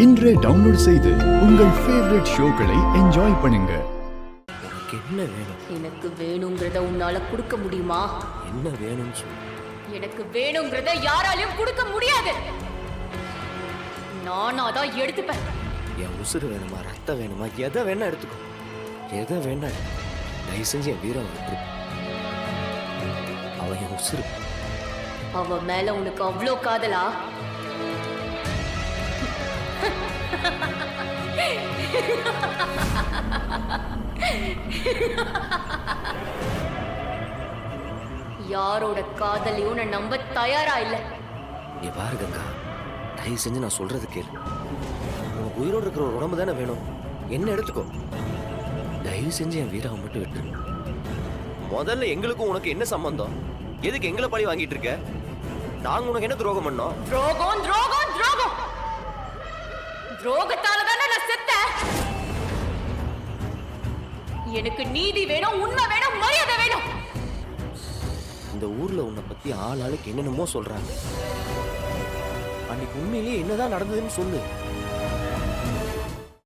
இன்றே டவுன்லோட் செய்து உங்கள் ஃபேவரட் ஷோக்களை என்ஜாய் பண்ணுங்க. உனக்கு என்ன வேணும்? எனக்கு வேணுங்கிறத உன்னால கொடுக்க முடியுமா? என்ன வேணும்னு சொல்லு. எனக்கு வேணுங்கிறத யாராலையும் கொடுக்க முடியாது. நானா தான் எடுத்துப்பேன். என் உசுறு வேணுமா, ரத்தம் வேணுமா, எதை வேணா எடுத்துக்கோ. எதை வேணா தயவு செஞ்சு என் வீரம் விட்டுரு. அவன் என் உசுறு. அவ மேல உனக்கு அவ்வளோ காதலா? யாரோட காதலையும் நான் நம்ப தயாரா இல்ல. நீ பாரு கங்கா, தயவு செஞ்சு நான் சொல்றது கேளு. உனக்கு உயிரோடு இருக்கிற ஒரு உடம்பு தானே வேணும். என்ன எடுத்துக்கோ. தயவு செஞ்சு என் வீராவை மட்டும் விட்டுரு. முதல்ல எங்களுக்கும் உனக்கு என்ன சம்பந்தம்? எதுக்கு எங்களை பழி வாங்கிட்டு இருக்க? நாங்க உனக்கு என்ன துரோகம் பண்ணோம்? துரோகம் துரோகம் துரோகம். துரோகத்தால தானே நான் செத்தேன். எனக்கு நீதி வேணும், உண்மை வேணும், மரியாதை வேணும். இந்த ஊர்ல உன்னை பத்தி ஆளுக்கு என்னென்னமோ சொல்றாங்க. அன்னைக்கு உண்மையிலேயே என்னதான் நடந்ததுன்னு சொல்லு.